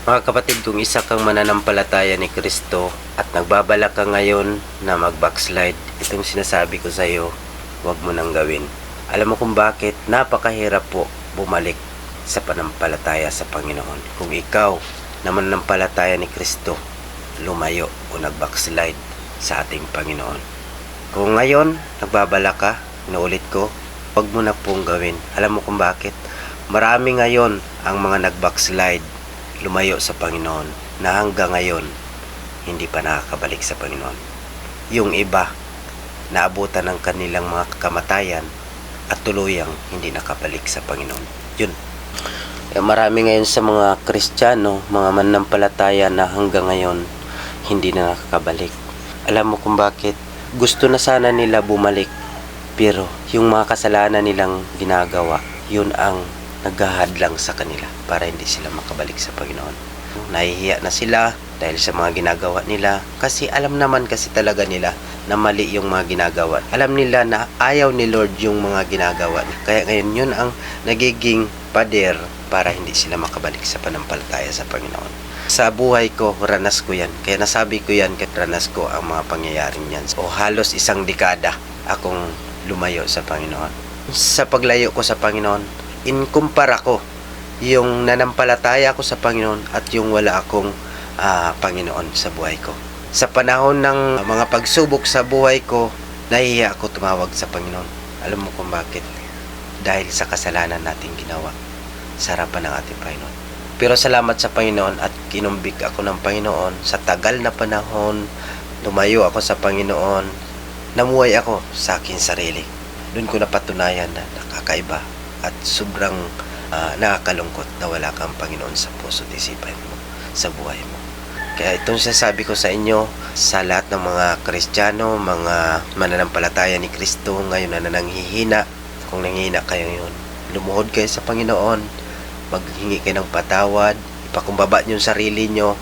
Mga kapatid, kung isa kang mananampalataya ni Kristo at nagbabalak ka ngayon na mag-backslide, itong sinasabi ko sa iyo, huwag mo nang gawin. Alam mo kung bakit? Napakahirap po bumalik sa panampalataya sa Panginoon. Kung ikaw na mananampalataya ni Kristo, lumayo o nag-backslide sa ating Panginoon. Kung ngayon, nagbabalak ka, inuulit ko, huwag mo na pong gawin. Alam mo kung bakit? Marami ngayon ang mga nag-backslide, lumayo sa Panginoon, na hanggang ngayon hindi pa nakakabalik sa Panginoon. Yung iba, naabutan ng kanilang mga kamatayan at tuluyang hindi nakabalik sa Panginoon. Yun. Marami ngayon sa mga Kristiyano, mga mananampalataya na hanggang ngayon hindi na nakakabalik. Alam mo kung bakit? Gusto na sana nila bumalik, pero yung mga kasalanan nilang ginagawa, yun ang naghahadlang sa kanila para hindi sila makabalik sa Panginoon. Nahihiya na sila dahil sa mga ginagawa nila, kasi alam naman kasi talaga nila na mali yung mga ginagawa. Alam nila na ayaw ni Lord yung mga ginagawa. Kaya ngayon yun ang nagiging pader para hindi sila makabalik sa panampalataya sa Panginoon. Sa buhay ko, ranas ko yan. Kaya nasabi ko yan, ranas ko ang mga pangyayaring yan. O halos isang dekada akong lumayo sa Panginoon. Sa paglayo ko sa Panginoon, inkumpara ko yung nanampalataya ko sa Panginoon at yung wala akong Panginoon sa buhay ko. Sa panahon ng mga pagsubok sa buhay ko, nahihiya ako tumawag sa Panginoon. Alam mo kung bakit? Dahil sa kasalanan nating ginawa sa harapan ng ating Panginoon. Pero salamat sa Panginoon at kinumbik ako ng Panginoon. Sa tagal na panahon, lumayo ako sa Panginoon, namuhay ako sa aking sarili. Doon ko napatunayan na nakakaiba at sobrang nakakalungkot na wala kang Panginoon sa puso at isipan mo, sa buhay mo. Kaya itong sasabi ko sa inyo, sa lahat ng mga Kristiyano, mga mananampalataya ni Kristo ngayon na nanghihina, kung nanghihina kayo yun, lumuhod kayo sa Panginoon, maghingi kayo ng patawad, ipakumbaba nyo yung sarili nyo,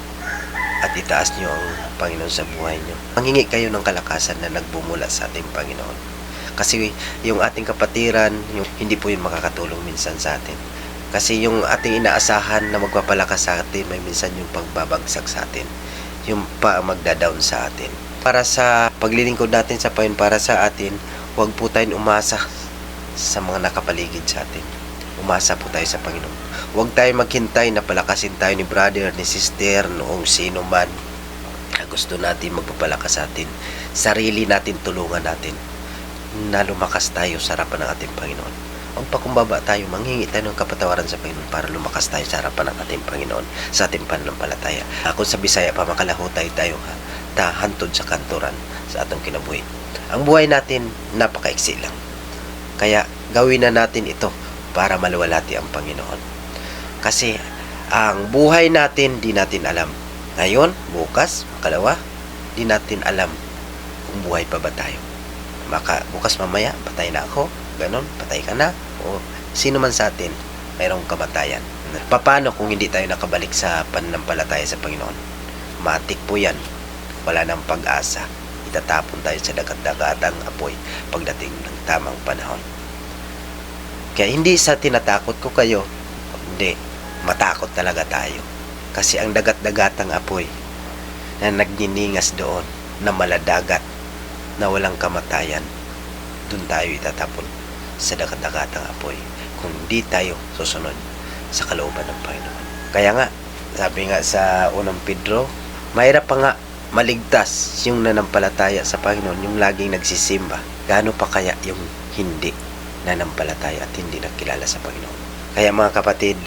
at itaas nyo ang Panginoon sa buhay nyo. Manghingi kayo ng kalakasan na nagbumula sa ating Panginoon. Kasi yung ating kapatiran, hindi po yun makakatulong minsan sa atin. Kasi yung ating inaasahan na magpapalakas sa atin, may minsan yung pagbabagsak sa atin. Yung magda-down sa atin. Para sa paglilingkod natin sa Panginoon, para sa atin, huwag po tayong umasa sa mga nakapaligid sa atin. Umasa po tayo sa Panginoon. Huwag tayong maghintay na palakasin tayo ni brother, ni sister, noong sino man na gusto natin magpapalakas sa atin. Sarili natin, tulungan natin na lumakas tayo sa harapan ng ating Panginoon. Magpakumbaba tayo, manghingi tayo ng kapatawaran sa Panginoon para lumakas tayo sa harapan ng ating Panginoon sa ating pananampalataya. Kung sa Bisaya pa, makalahutay tayo hantod sa kanturan sa atong kinabuhi. Ang buhay natin, napakaiksi lang. Kaya gawin na natin ito para maluwalhati ang Panginoon. Kasi ang buhay natin, di natin alam. Ngayon, bukas, makalawa, di natin alam kung buhay pa ba tayo. Bukas mamaya, patay na ako, ganon, patay ka na, o sino man sa atin, mayroong kamatayan. Paano kung hindi tayo nakabalik sa pananampalataya sa Panginoon? Matik po yan, wala nang pag-asa, itatapon tayo sa dagat-dagatang apoy pagdating ng tamang panahon. Kaya hindi sa tinatakot ko kayo, hindi, matakot talaga tayo. Kasi ang dagat-dagatang apoy na nagniningas doon, na maladagat, na walang kamatayan, dun tayo itatapon sa dagat-dagatang apoy kung di tayo susunod sa kalooban ng Panginoon. Kaya nga, sabi nga sa unang Pedro, mahirap pa nga maligtas yung nanampalataya sa Panginoon, yung laging nagsisimba. Gaano pa kaya yung hindi nanampalataya at hindi nakilala sa Panginoon? Kaya mga kapatid,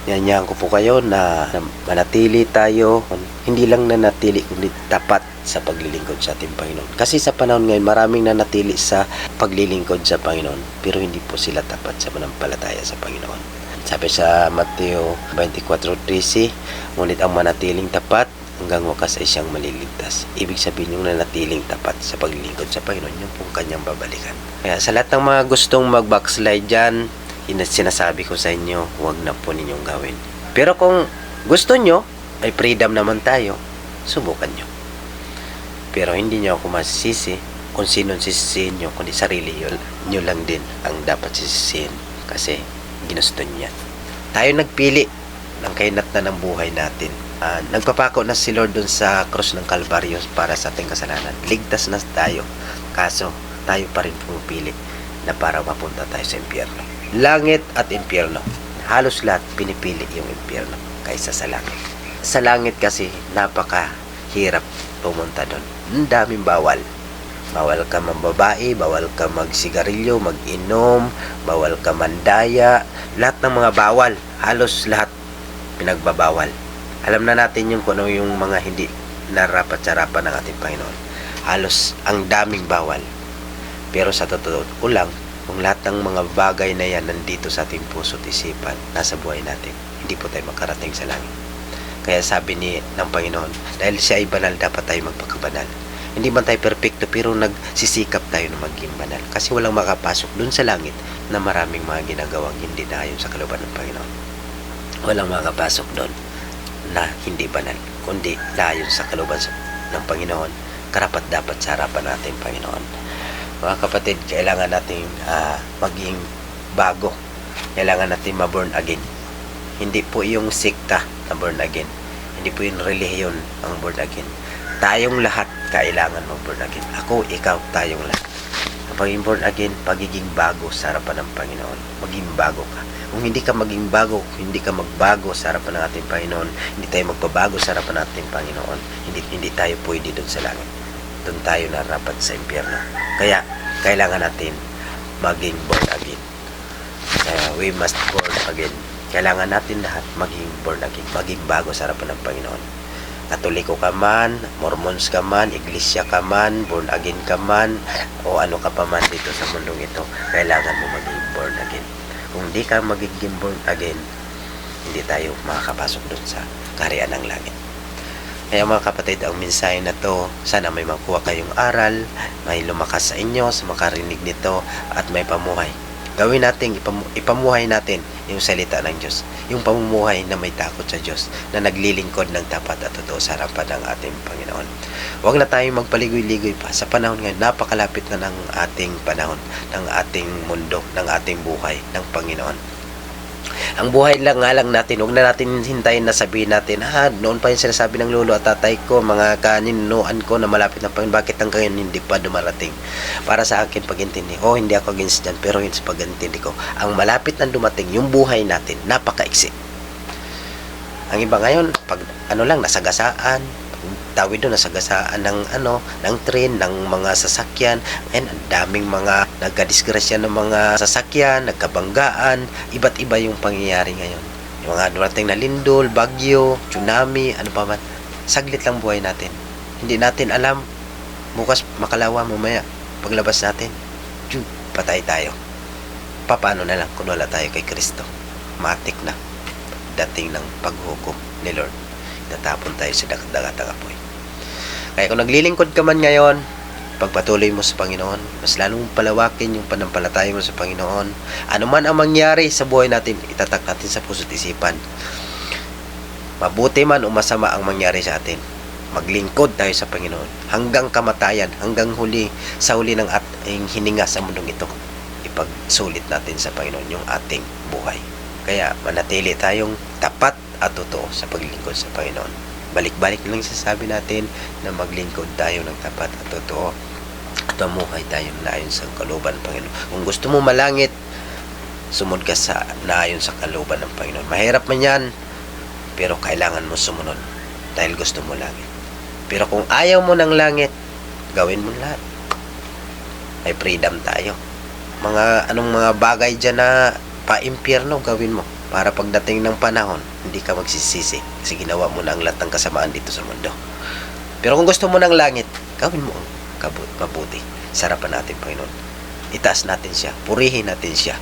yanyahan ko po kayo na manatili tayo, hindi lang nanatili kundi tapat sa paglilingkod sa ating Panginoon. Kasi sa panahon ngayon, maraming nanatili sa paglilingkod sa Panginoon, pero hindi po sila tapat sa panampalataya sa Panginoon. Sabi sa Mateo 24:13, ngunit ang manatiling tapat hanggang wakas ay siyang maliligtas. Ibig sabihin yung nanatiling tapat sa paglilingkod sa Panginoon, yung pong kanyang babalikan. Kaya sa lahat ng mga gustong mag-backslide dyan, sinasabi ko sa inyo, huwag na po ninyong gawin. Pero kung gusto nyo, ay freedom naman tayo, subukan nyo. Pero hindi nyo ako masisisi kung sino sisisihin nyo, kundi sarili nyo lang din ang dapat sisisihin. Kasi ginusto nyo yan. Tayo nagpili ang kainat na ng buhay natin. Nagpapako na si Lord dun sa krus ng Kalbaryo para sa ating kasalanan. Ligtas na tayo. Kaso, tayo pa rin pumipili na para mapunta tayo sa impyerno. Langit at impyerno. Halos lahat pinipili yung impyerno kaysa sa langit. Sa langit kasi, napakahirap pumunta doon. Ang daming bawal. Bawal ka mambabae, bawal ka magsigarilyo, mag-inom, bawal ka mandaya. Lahat ng mga bawal, halos lahat pinagbabawal. Alam na natin yung kung ano yung mga hindi narapat-sarapan ng ating Panginoon. Halos ang daming bawal. Pero sa totoo lang, kung lahat ng mga bagay na yan nandito sa ating puso at isipan, nasa buhay natin, hindi po tayo makarating sa langit. Kaya sabi ng Panginoon, dahil siya ay banal, dapat tayo magpakabanal. Hindi man tayo perfecto, pero nagsisikap tayo na maging banal. Kasi walang makapasok dun sa langit na maraming mga ginagawang hindi na ayon sa kalooban ng Panginoon. Walang makapasok doon na hindi banal, kundi layon sa kalooban ng Panginoon, karapat dapat sa harapan natin, Panginoon. Mga kapatid, kailangan natin maging bago. Kailangan natin ma-born again. Hindi po yung sekta na born again. Hindi po yung relihiyon ang born again. Tayong lahat kailangan mag-born again. Ako, ikaw, tayong lahat. Pagiging born again, pagiging bago sa harapan ng Panginoon. Maging bago ka. Kung hindi ka maging bago, hindi ka magbago sa harapan ng ating Panginoon, hindi tayo magbabago sa harapan ng ating Panginoon, hindi tayo pwede doon sa langit. Doon tayo narapat sa impyerno. Kaya, kailangan natin maging born again. We must born again. Kailangan natin lahat maging born again, maging bago sa harapan ng Panginoon. Katoliko ka man, Mormons ka man, Iglesia ka man, born again ka man, o ano ka pa man dito sa mundong ito, kailangan mo maging born again. Kung di ka magiging born again, hindi tayo makakapasok doon sa kaharian ng langit. Kaya mga kapatid, ang mensahe na to, sana may makuha kayong aral, may lumakas sa inyo sa makarinig nito, at may pamuhay. Gawin natin, ipamuhay natin yung salita ng Diyos. Yung pamumuhay na may takot sa Diyos, na naglilingkod ng tapat at totoo sa harapan ng ating Panginoon. Huwag na tayong magpaligoy-ligoy pa. Sa panahon ngayon, napakalapit na ng ating panahon, ng ating mundo, ng ating buhay, ng Panginoon. Ang buhay lang nga lang natin, huwag na natin hintayin na sabihin natin, noon pa yung sinasabi ng lolo at tatay ko, mga kaninuan ko na malapit na Panginoon, bakit ang ngayon hindi pa dumarating? Para sa akin pag-intindi, hindi ako against dyan, pero yun sa pag-intindi ko, ang malapit na dumating, yung buhay natin, napaka-iksi. Ang iba ngayon, pag nasagasaan, tawid doon, nasagasaan ng train, ng mga sasakyan, and ang daming mga nagkadisgrasya ng mga sasakyan, nagkabanggaan, iba't iba yung pangyayari ngayon. Yung mga durating na lindol, bagyo, tsunami, ano pa man. Saglit lang buhay natin. Hindi natin alam, bukas makalawa, mamaya, paglabas natin, patay tayo. Paano na lang kung wala tayo kay Kristo? Matik na dating ng paghukom ni Lord. Tatapon tayo sa dagat-dagat apoy. Kaya kung naglilingkod ka man ngayon, pagpatuloy mo sa Panginoon, mas lalong palawakin yung panampalataya mo sa Panginoon. Ano man ang mangyari sa buhay natin, itatak natin sa puso't isipan. Mabuti man o masama ang mangyari sa atin, maglingkod tayo sa Panginoon hanggang kamatayan, hanggang huli, sa huli ng ating hininga sa mundong ito. Ipagsulit natin sa Panginoon yung ating buhay. Kaya manatili tayong tapat at totoo sa paglingkod sa Panginoon. Balik-balik lang sasabi natin na maglingkod tayo ng tapat at totoo at mamuhay tayo naayon sa kalooban ng Panginoon. Kung gusto mo malangit, sumunod ka sa naayon sa kalooban ng Panginoon. Mahirap man yan, pero kailangan mo sumunod dahil gusto mo langit. Pero kung ayaw mo ng langit, gawin mo lahat. May freedom tayo. Anong mga bagay dyan na pa-impyerno, gawin mo. Para pagdating ng panahon, hindi ka magsisisi kasi ginawa mo na ang lahat ng kasamaan dito sa mundo. Pero kung gusto mo ng langit, gawin mo ang mabuti sa harapan natin, Panginoon. Itaas natin siya, purihin natin siya,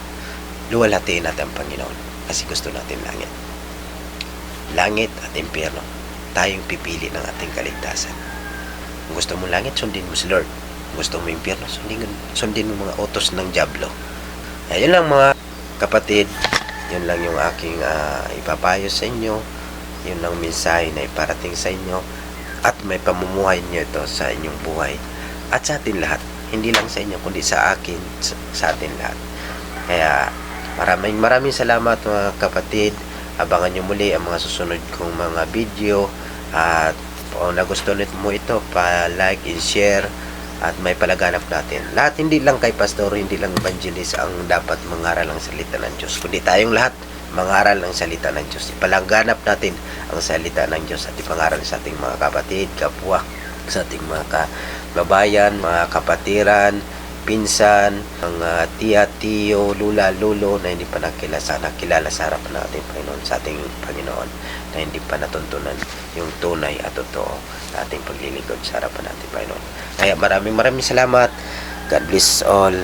luwalhatiin natin ang Panginoon kasi gusto natin langit. Langit at impyerno, tayong pipili ng ating kaligtasan. Kung gusto mo langit, sundin mo si Lord. Kung gusto mo impyerno, sundin mo mga utos ng dyablo. Ayun lang mga kapatid, yun lang yung aking ipapayo sa inyo. Yun ang mensahe na iparating sa inyo. At may pamumuhay nyo ito sa inyong buhay. At sa atin lahat. Hindi lang sa inyo, kundi sa akin, sa atin lahat. Kaya maraming salamat mga kapatid. Abangan nyo muli ang mga susunod kong mga video. At kung nagustuhan mo ito, pa-like and share at may palaganap natin. Lahat, hindi lang kay pastor, hindi lang evangelist ang dapat mangaral ng salita ng Diyos, kundi tayong lahat mangaral ng salita ng Diyos. Ipalaganap natin ang salita ng Diyos at ipangaral sa ating mga kapatid, kapwa, sa ating mga kababayan, mga kapatiran, pinsan, mga tiya, tiyo, lula, lulo na hindi pa nakilala sa harapan ng ating Panginoon, sa ating Panginoon, na hindi pa natuntunan yung tunay at totoo na ating paglilingkod sa harapan ng ating Panginoon. Kaya maraming salamat. God bless all.